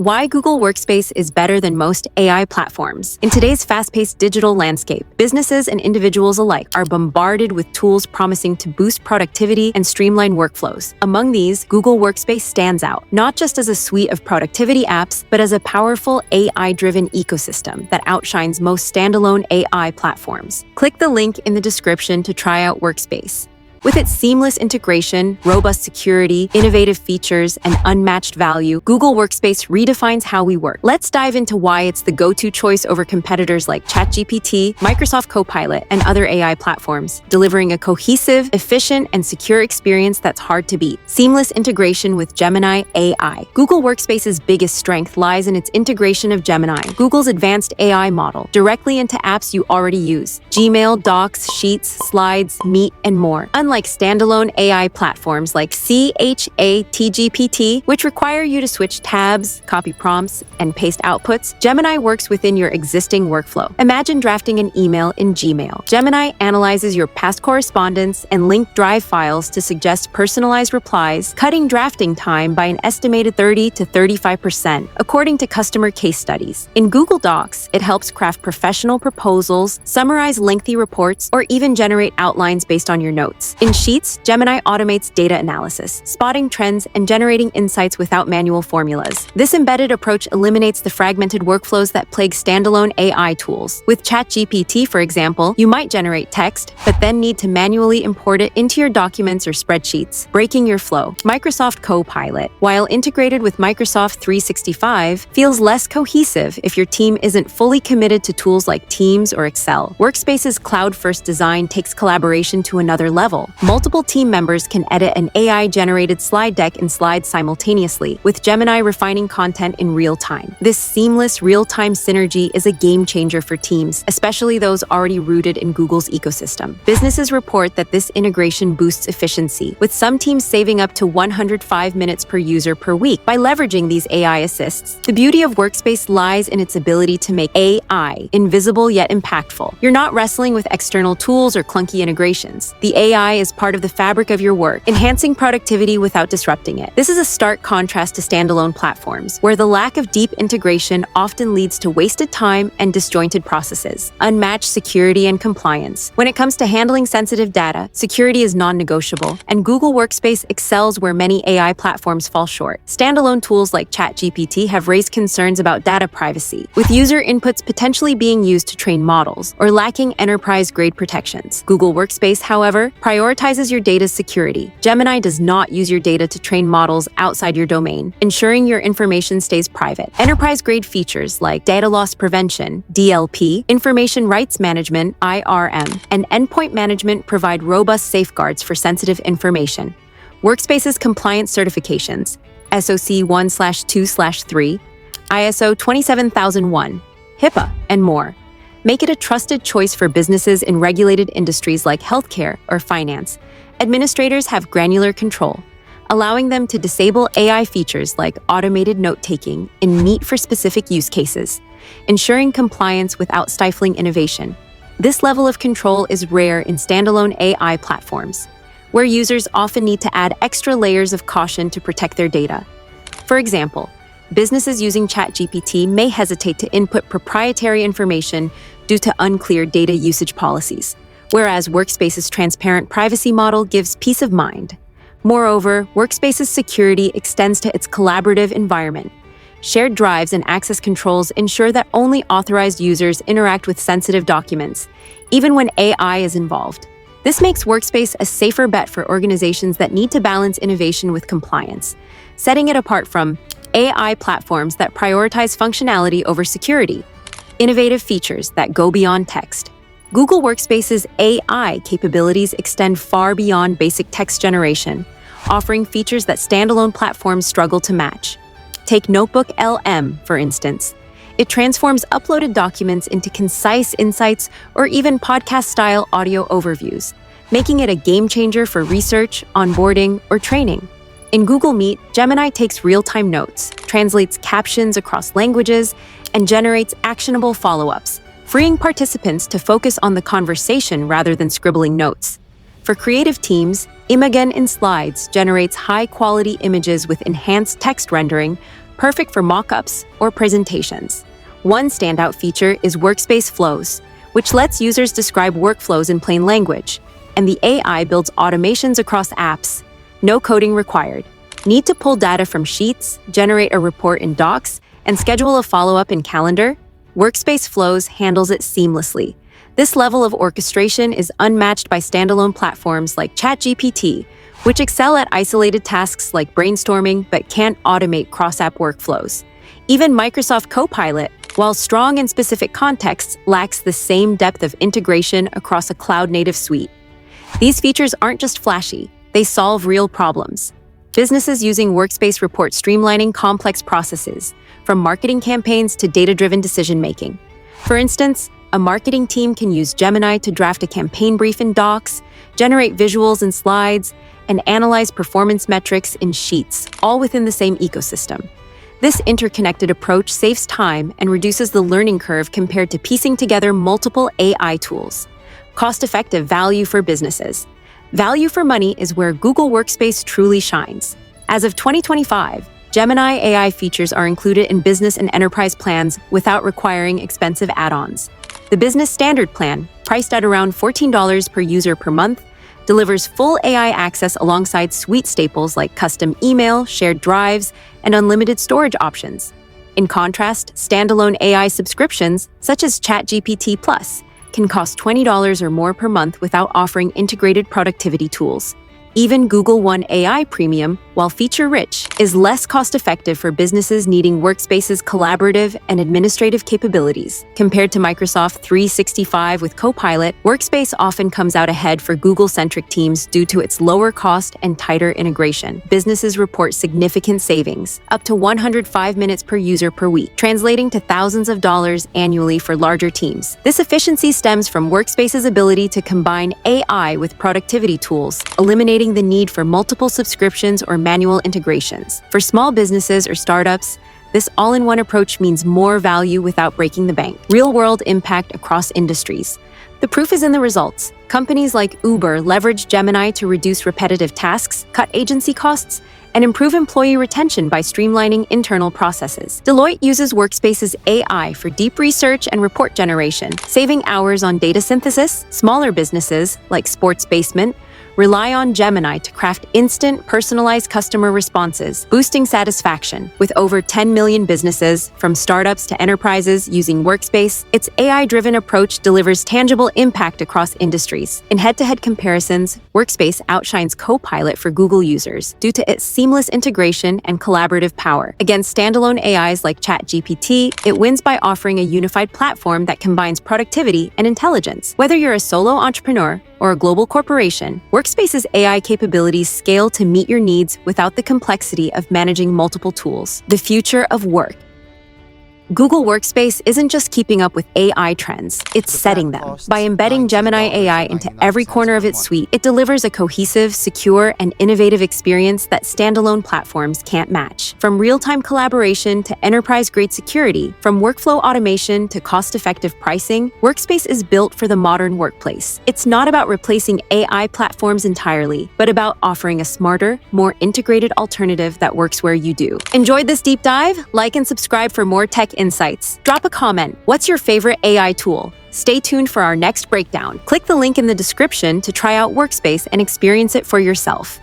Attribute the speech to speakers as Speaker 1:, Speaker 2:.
Speaker 1: Why Google Workspace is better than most AI platforms. In today's fast-paced digital landscape, businesses and individuals alike are bombarded with tools promising to boost productivity and streamline workflows. Among these, Google Workspace stands out, not just as a suite of productivity apps, but as a powerful AI-driven ecosystem that outshines most standalone AI platforms. Click the link in the description to try out Workspace. With its seamless integration, robust security, innovative features, and unmatched value, Google Workspace redefines how we work. Let's dive into why it's the go-to choice over competitors like ChatGPT, Microsoft Copilot, and other AI platforms, delivering a cohesive, efficient, and secure experience that's hard to beat. Seamless integration with Gemini AI. Google Workspace's biggest strength lies in its integration of Gemini, Google's advanced AI model, directly into apps you already use: Gmail, Docs, Sheets, Slides, Meet, and more. Unlike standalone AI platforms like ChatGPT, which require you to switch tabs, copy prompts, and paste outputs, Gemini works within your existing workflow. Imagine drafting an email in Gmail. Gemini analyzes your past correspondence and linked Drive files to suggest personalized replies, cutting drafting time by an estimated 30 to 35%, according to customer case studies. In Google Docs, it helps craft professional proposals, summarize lengthy reports, or even generate outlines based on your notes. In Sheets, Gemini automates data analysis, spotting trends and generating insights without manual formulas. This embedded approach eliminates the fragmented workflows that plague standalone AI tools. With ChatGPT, for example, you might generate text, but then need to manually import it into your documents or spreadsheets, breaking your flow. Microsoft Copilot, while integrated with Microsoft 365, feels less cohesive if your team isn't fully committed to tools like Teams or Excel. Workspace's cloud-first design takes collaboration to another level. Multiple team members can edit an AI-generated slide deck in Slides simultaneously, with Gemini refining content in real time. This seamless real-time synergy is a game-changer for teams, especially those already rooted in Google's ecosystem. Businesses report that this integration boosts efficiency, with some teams saving up to 105 minutes per user per week by leveraging these AI assists. The beauty of Workspace lies in its ability to make AI invisible yet impactful. You're not wrestling with external tools or clunky integrations. The AI is part of the fabric of your work, enhancing productivity without disrupting it. This is a stark contrast to standalone platforms, where the lack of deep integration often leads to wasted time and disjointed processes. Unmatched security and compliance. When it comes to handling sensitive data, security is non-negotiable, and Google Workspace excels where many AI platforms fall short. Standalone tools like ChatGPT have raised concerns about data privacy, with user inputs potentially being used to train models or lacking enterprise-grade protections. Google Workspace, however, prioritizes your data's security. Gemini does not use your data to train models outside your domain, ensuring your information stays private. Enterprise-grade features like data loss prevention, DLP, information rights management, IRM, and endpoint management provide robust safeguards for sensitive information. Workspace's compliance certifications, SOC 1/2/3, ISO 27001, HIPAA, and more, make it a trusted choice for businesses in regulated industries like healthcare or finance. Administrators have granular control, allowing them to disable AI features like automated note-taking in Meet for specific use cases, ensuring compliance without stifling innovation. This level of control is rare in standalone AI platforms, where users often need to add extra layers of caution to protect their data. For example, businesses using ChatGPT may hesitate to input proprietary information due to unclear data usage policies, whereas Workspace's transparent privacy model gives peace of mind. Moreover, Workspace's security extends to its collaborative environment. Shared drives and access controls ensure that only authorized users interact with sensitive documents, even when AI is involved. This makes Workspace a safer bet for organizations that need to balance innovation with compliance, setting it apart from AI platforms that prioritize functionality over security. Innovative features that go beyond text. Google Workspace's AI capabilities extend far beyond basic text generation, offering features that standalone platforms struggle to match. Take Notebook LM, for instance. It transforms uploaded documents into concise insights or even podcast-style audio overviews, making it a game-changer for research, onboarding, or training. In Google Meet, Gemini takes real-time notes, translates captions across languages, and generates actionable follow-ups, freeing participants to focus on the conversation rather than scribbling notes. For creative teams, Imagen in Slides generates high-quality images with enhanced text rendering, perfect for mock-ups or presentations. One standout feature is Workspace Flows, which lets users describe workflows in plain language, and the AI builds automations across apps. No coding required. Need to pull data from Sheets, generate a report in Docs, and schedule a follow-up in Calendar? Workspace Flows handles it seamlessly. This level of orchestration is unmatched by standalone platforms like ChatGPT, which excel at isolated tasks like brainstorming but can't automate cross-app workflows. Even Microsoft Copilot, while strong in specific contexts, lacks the same depth of integration across a cloud-native suite. These features aren't just flashy, they solve real problems. Businesses using Workspace report streamlining complex processes, from marketing campaigns to data-driven decision-making. For instance, a marketing team can use Gemini to draft a campaign brief in Docs, generate visuals in Slides, and analyze performance metrics in Sheets, all within the same ecosystem. This interconnected approach saves time and reduces the learning curve compared to piecing together multiple AI tools. Cost-effective value for businesses. Value for money is where Google Workspace truly shines. As of 2025, Gemini AI features are included in business and enterprise plans without requiring expensive add-ons. The Business Standard plan, priced at around $14 per user per month, delivers full AI access alongside suite staples like custom email, shared drives, and unlimited storage options. In contrast, standalone AI subscriptions, such as ChatGPT Plus, can cost $20 or more per month without offering integrated productivity tools. Even Google One AI Premium, while feature-rich, is less cost-effective for businesses needing Workspace's collaborative and administrative capabilities. Compared to Microsoft 365 with Copilot, Workspace often comes out ahead for Google-centric teams due to its lower cost and tighter integration. Businesses report significant savings, up to 105 minutes per user per week, translating to thousands of dollars annually for larger teams. This efficiency stems from Workspace's ability to combine AI with productivity tools, eliminating the need for multiple subscriptions or manual integrations. For small businesses or startups, this all-in-one approach means more value without breaking the bank. Real-world impact across industries. The proof is in the results. Companies like Uber leverage Gemini to reduce repetitive tasks, cut agency costs, and improve employee retention by streamlining internal processes. Deloitte uses Workspace's AI for deep research and report generation, saving hours on data synthesis. Smaller businesses, like Sports Basement, rely on Gemini to craft instant, personalized customer responses, boosting satisfaction. With over 10 million businesses, from startups to enterprises, using Workspace, its AI-driven approach delivers tangible impact across industries. In head-to-head comparisons, Workspace outshines Copilot for Google users due to its seamless integration and collaborative power. Against standalone AIs like ChatGPT, it wins by offering a unified platform that combines productivity and intelligence. Whether you're a solo entrepreneur or a global corporation, Workspace's AI capabilities scale to meet your needs without the complexity of managing multiple tools. The future of work. Google Workspace isn't just keeping up with AI trends, it's setting them. By embedding Gemini AI into every corner of its suite, it delivers a cohesive, secure, and innovative experience that standalone platforms can't match. From real-time collaboration to enterprise-grade security, from workflow automation to cost-effective pricing, Workspace is built for the modern workplace. It's not about replacing AI platforms entirely, but about offering a smarter, more integrated alternative that works where you do. Enjoyed this deep dive? Like and subscribe for more tech insights. Drop a comment. What's your favorite AI tool? Stay tuned for our next breakdown. Click the link in the description to try out Workspace and experience it for yourself.